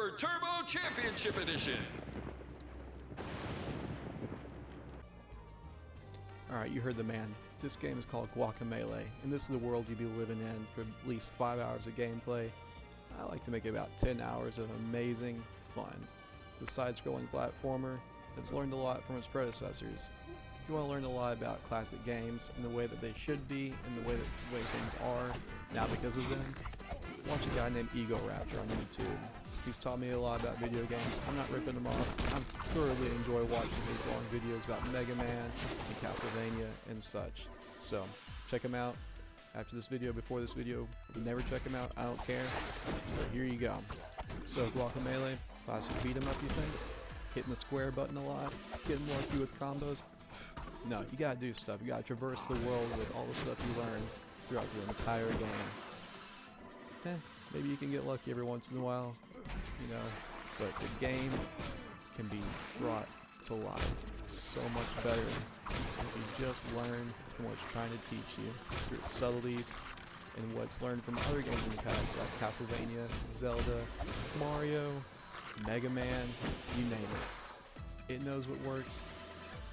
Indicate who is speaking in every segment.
Speaker 1: Super Turbo Championship Edition.
Speaker 2: Alright, you heard the man. This game is called Guacamelee, and this is the world you'll be living in for at least 5 hours of gameplay. I like to make it about 10 hours of amazing fun. It's a side-scrolling platformer that's learned a lot from its predecessors. If you want to learn a lot about classic games and the way that they should be and the way things are now because of them, watch a guy named Ego Raptor on YouTube. He's taught me a lot about video games. I'm not ripping him off. I thoroughly enjoy watching his long videos about Mega Man and Castlevania and such. So, check him out after this video, before this video. If you never check him out, I don't care. But here you go. So, Guacamelee, classic beat 'em up, you think? Hitting the square button a lot? Getting lucky with combos? No, you gotta do stuff. You gotta traverse the world with all the stuff you learn throughout the entire game. Maybe you can get lucky every once in a while, you know, but the game can be brought to life so much better if you just learn from what it's trying to teach you through its subtleties and what's learned from other games in the past like Castlevania, Zelda, Mario, Mega Man, you name it. It knows what works.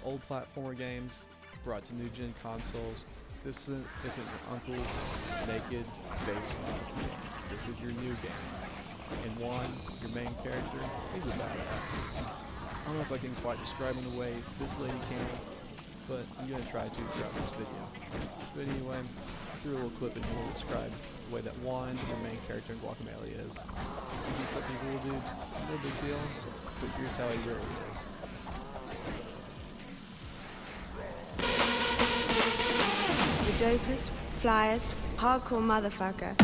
Speaker 2: Old platformer games brought to new gen consoles. This isn't your uncle's naked basement game. This is your new game. And Juan, your main character, he's a badass. I don't know if I can quite describe him the way this lady can, but I'm going to try to throughout this video. But anyway, I threw a little clip in here to describe the way that Juan, your main character in Guacamelee, is. He beats up these little dudes, no big deal, but here's how he really is.
Speaker 3: The dopest, flyest, hardcore motherfucker.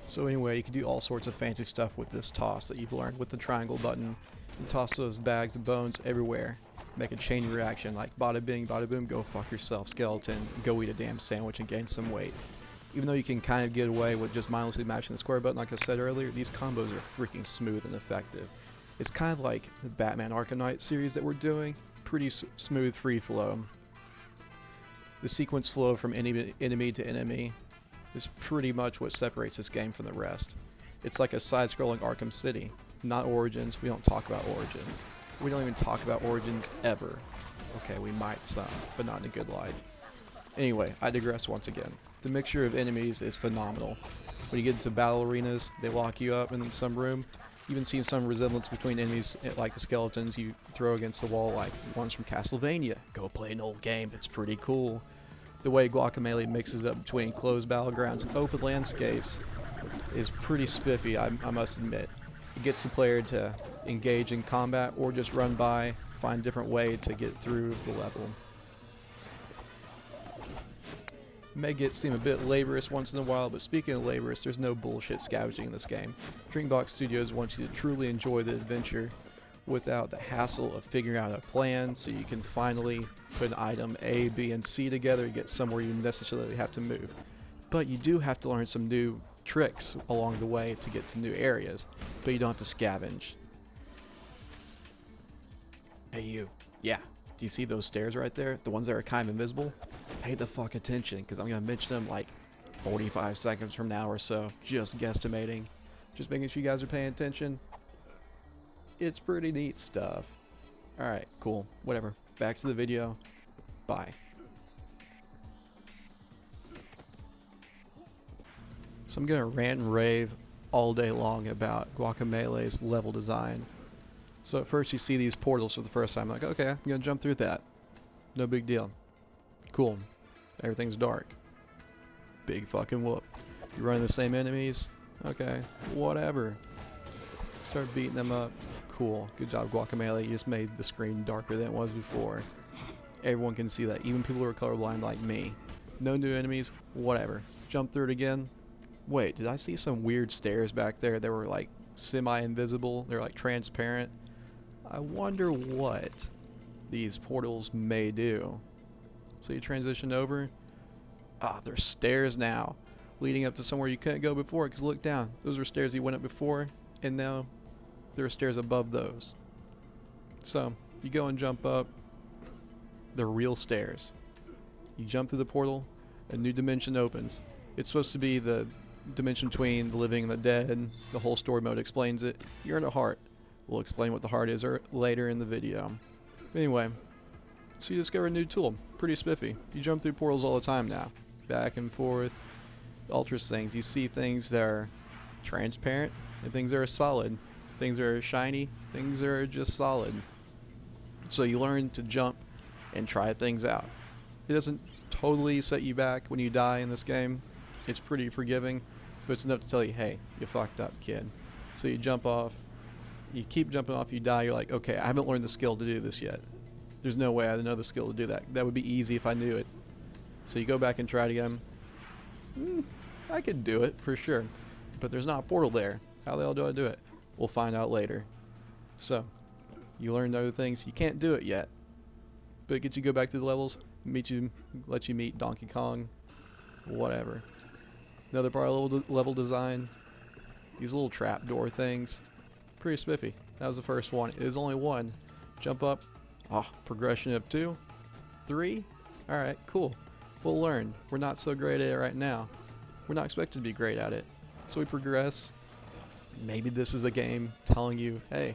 Speaker 2: So anyway, you can do all sorts of fancy stuff with this toss that you've learned with the triangle button. You toss those bags of bones everywhere. Make a chain reaction like bada bing, bada boom, go fuck yourself, skeleton, go eat a damn sandwich and gain some weight. Even though you can kind of get away with just mindlessly mashing the square button like I said earlier, these combos are freaking smooth and effective. It's kind of like the Batman Arkham Knight series that we're doing, pretty smooth free flow. The sequence flow from enemy to enemy is pretty much what separates this game from the rest. It's like a side-scrolling Arkham City, not Origins. We don't talk about Origins. We don't even talk about Origins ever. Okay, we might some, but not in a good light. Anyway, I digress once again. The mixture of enemies is phenomenal. When you get into battle arenas, they lock you up in some room. You even see some resemblance between enemies like the skeletons you throw against the wall, like ones from Castlevania. Go play an old game, it's pretty cool. The way Guacamelee mixes up between closed battlegrounds and open landscapes is pretty spiffy, I must admit. It gets the player to engage in combat or just run by, find a different way to get through the level. It may seem a bit laborious once in a while, but speaking of laborious, there's no bullshit scavenging in this game. Drinkbox Studios wants you to truly enjoy the adventure without the hassle of figuring out a plan, so you can finally put an item A, B, and C together and get somewhere you necessarily have to move. But you do have to learn some new tricks along the way to get to new areas, but you don't have to scavenge. Hey you, yeah, do you see those stairs right there? The ones that are kind of invisible? Pay the fuck attention, because I'm going to mention them like 45 seconds from now or so, just guesstimating. Just making sure you guys are paying attention. It's pretty neat stuff. Alright, cool, whatever. Back to the video. Bye. So I'm going to rant and rave all day long about Guacamelee's level design. So at first you see these portals for the first time, like, okay, I'm going to jump through that. No big deal. Cool. Everything's dark. Big fucking whoop. You run the same enemies? Okay, whatever. Start beating them up. Cool. Good job, Guacamelee. You just made the screen darker than it was before. Everyone can see that, even people who are colorblind like me. No new enemies, whatever. Jump through it again. Wait, did I see some weird stairs back there that were like semi-invisible? They're like transparent. I wonder what these portals may do. So you transition over. Ah, there's stairs now leading up to somewhere you couldn't go before, because look down. Those were stairs you went up before, and now there are stairs above those. So you go and jump up. They're real stairs. You jump through the portal, a new dimension opens. It's supposed to be the dimension between the living and the dead. The whole story mode explains it. You're in a heart. We'll explain what the heart is later in the video. Anyway, so you discover a new tool. Pretty spiffy. You jump through portals all the time now. Back and forth. Alters things. You see things that are transparent and things that are solid. Things that are shiny. Things that are just solid. So you learn to jump and try things out. It doesn't totally set you back when you die in this game. It's pretty forgiving, but it's enough to tell you, hey, you fucked up, kid. So you jump off. You keep jumping off, you die, you're like, okay, I haven't learned the skill to do this yet. There's no way I know the skill to do that. That would be easy if I knew it. So you go back and try it again. I could do it, for sure. But there's not a portal there. How the hell do I do it? We'll find out later. So, you learn other things. You can't do it yet. But it gets you go back through the levels, let you meet Donkey Kong, whatever. Another part of level design, these little trapdoor things. Pretty spiffy. That was the first one. It was only one. Jump up. Progression of 2, 3. Alright, cool. We'll learn. We're not so great at it right now. We're not expected to be great at it. So we progress. Maybe this is the game telling you, hey,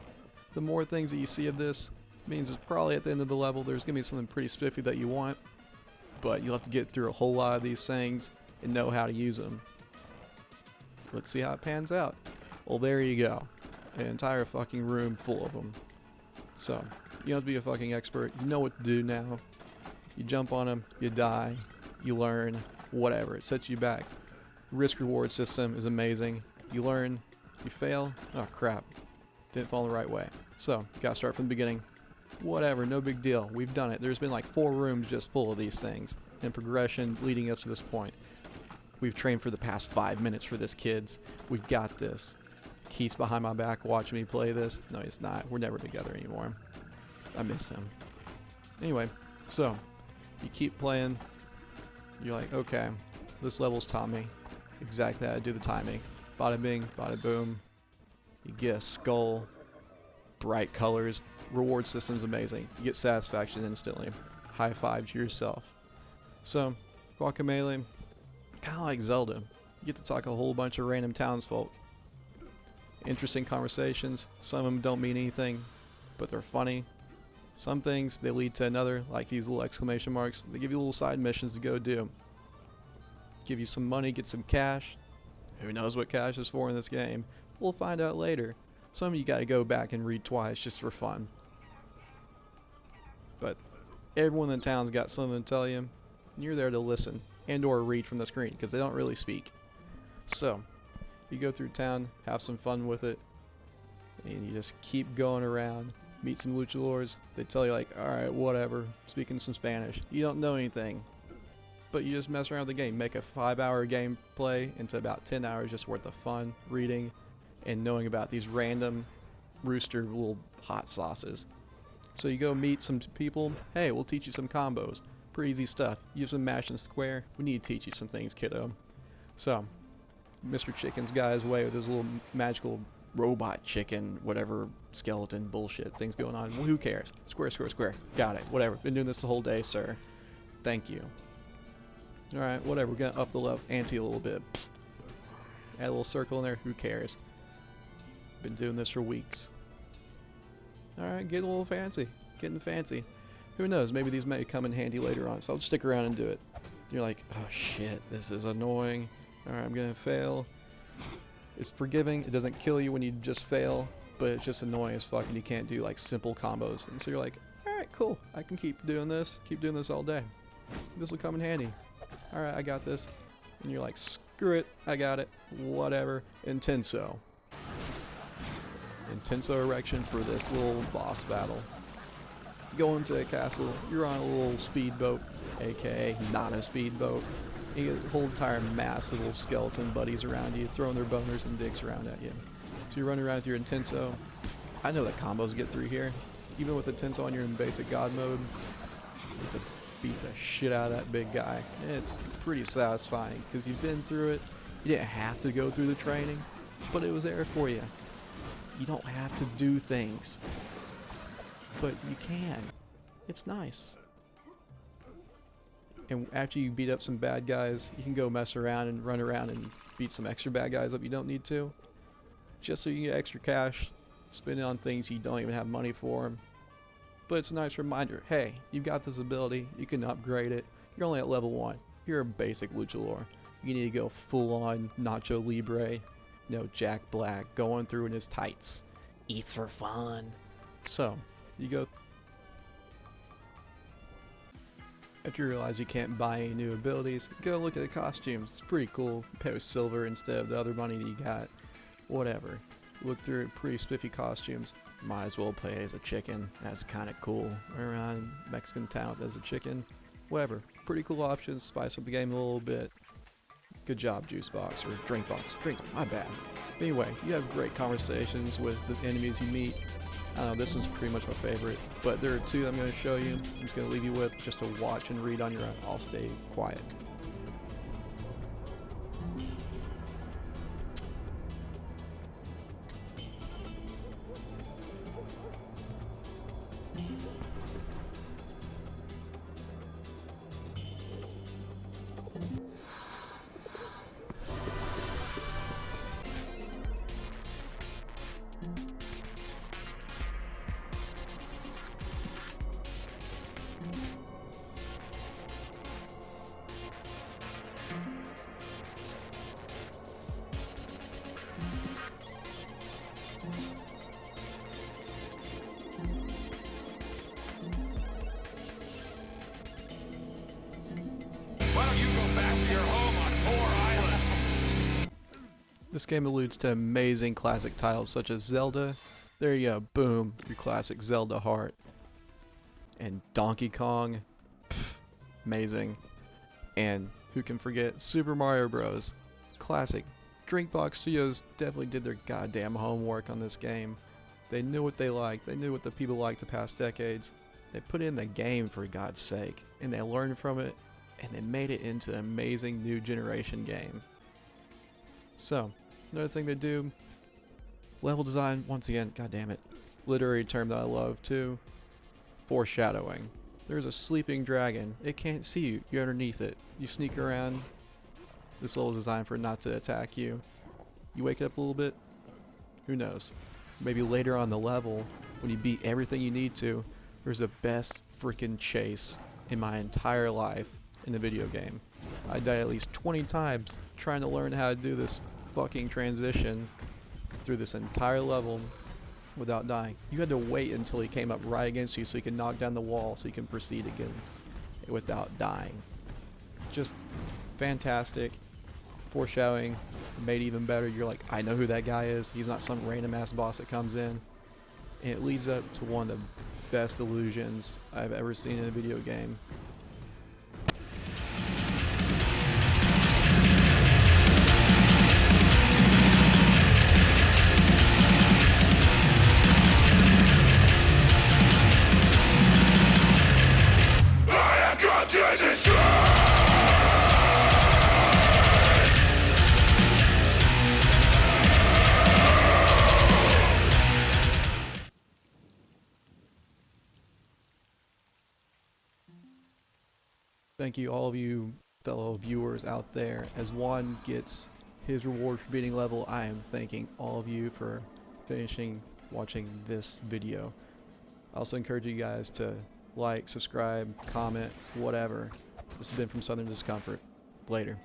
Speaker 2: the more things that you see of this means it's probably at the end of the level there's going to be something pretty spiffy that you want. But you'll have to get through a whole lot of these things and know how to use them. Let's see how it pans out. Well, there you go. An entire fucking room full of them. So, you don't have to be a fucking expert. You know what to do now. You jump on them, you die, you learn, whatever. It sets you back. Risk-reward system is amazing. You learn, you fail, oh crap, didn't fall the right way. So, gotta start from the beginning. Whatever, no big deal. We've done it. There's been like 4 rooms just full of these things. And progression leading us to this point. We've trained for the past 5 minutes for this, kids. We've got this. Keith's behind my back watching me play this. No, he's not. We're never together anymore. I miss him. Anyway, so you keep playing. You're like, okay, this level's taught me exactly how to do the timing. Bada bing, bada boom. You get a skull, bright colors. Reward system's amazing. You get satisfaction instantly. High five to yourself. So, Guacamelee, kind of like Zelda. You get to talk a whole bunch of random townsfolk. Interesting conversations. Some of them don't mean anything, but they're funny. Some things, they lead to another, like these little exclamation marks. They give you little side missions to go do. Give you some money, get some cash. Who knows what cash is for in this game? We'll find out later. Some of you gotta go back and read twice just for fun. But everyone in the town's got something to tell you, and you're there to listen and or read from the screen because they don't really speak. So, you go through town, have some fun with it, and you just keep going around, meet some luchadors. They tell you like, alright, whatever, speaking some Spanish. You don't know anything, but you just mess around with the game. Make a 5-hour gameplay into about 10 hours just worth of fun, reading, and knowing about these random rooster little hot sauces. So you go meet some people. Hey, we'll teach you some combos. Pretty easy stuff. You've been mashing square. We need to teach you some things, kiddo. So, Mr. Chicken's got his way with his little magical robot chicken, whatever skeleton bullshit things going on. Well, who cares? Square, square, square. Got it. Whatever. Been doing this the whole day, sir. Thank you. Alright, whatever. We're gonna up the level ante a little bit. Add a little circle in there. Who cares? Been doing this for weeks. Alright, getting a little fancy. Getting fancy. Who knows? Maybe these may come in handy later on, so I'll just stick around and do it. You're like, oh shit, this is annoying. Alright, I'm gonna fail. It's forgiving. It doesn't kill you when you just fail, but it's just annoying as fuck and you can't do like simple combos. And so you're like, alright, cool. I can keep doing this all day. This will come in handy. Alright, I got this. And you're like, screw it, I got it. Whatever. Intenso. Intenso erection for this little boss battle. Go into a castle, you're on a little speedboat, aka not a speedboat. You get a whole entire mass of little skeleton buddies around you, throwing their boners and dicks around at you. So you're running around with your Intenso. I know that combos get through here. Even with Intenso on your in basic god mode, you get to beat the shit out of that big guy. It's pretty satisfying, because you've been through it. You didn't have to go through the training, but it was there for you. You don't have to do things. But you can. It's nice. And after you beat up some bad guys, you can go mess around and run around and beat some extra bad guys up you don't need to. Just so you get extra cash, spend it on things you don't even have money for. But it's a nice reminder, hey, you've got this ability, you can upgrade it. You're only at level 1. You're a basic luchador. You need to go full on Nacho Libre, Jack Black, going through in his tights. Eats for fun. So, you go. After you realize you can't buy any new abilities, go look at the costumes. It's pretty cool. You pay with silver instead of the other money that you got. Whatever. Look through pretty spiffy costumes. Might as well play as a chicken. That's kind of cool. Run around Mexican town as a chicken. Whatever. Pretty cool options. Spice up the game a little bit. Good job, Juice Box, or Drink Box. Drink, my bad. Anyway, you have great conversations with the enemies you meet. I don't know, this one's pretty much my favorite, but there are 2 I'm going to show you. I'm just going to leave you with just to watch and read on your own. I'll stay quiet.
Speaker 1: Why don't you go back to your home on Tor Island?
Speaker 2: This game alludes to amazing classic titles such as Zelda. There you go, boom, your classic Zelda heart. And Donkey Kong, pff, amazing. And who can forget Super Mario Bros. Classic. Drinkbox Studios definitely did their goddamn homework on this game. They knew what they liked, they knew what the people liked the past decades. They put it in the game for God's sake, and they learned from it, and they made it into an amazing new generation game. So, another thing they do, level design, once again, god damn it, literary term that I love too, foreshadowing. There's a sleeping dragon, it can't see you, you're underneath it. You sneak around, this level is designed for it not to attack you. You wake up a little bit, who knows. Maybe later on the level, when you beat everything you need to, there's the best freaking chase in my entire life in a video game. I died at least 20 times trying to learn how to do this fucking transition through this entire level without dying. You had to wait until he came up right against you so you can knock down the wall so you can proceed again without dying. Just fantastic. Foreshadowing made it even better. You're like, I know who that guy is. He's not some random ass boss that comes in. And it leads up to one of the best illusions I've ever seen in a video game. Thank you, all of you fellow viewers out there. As Juan gets his reward for beating level, I am thanking all of you for watching this video. I also encourage you guys to like, subscribe, comment, whatever. This has been from Southern Discomfort. Later.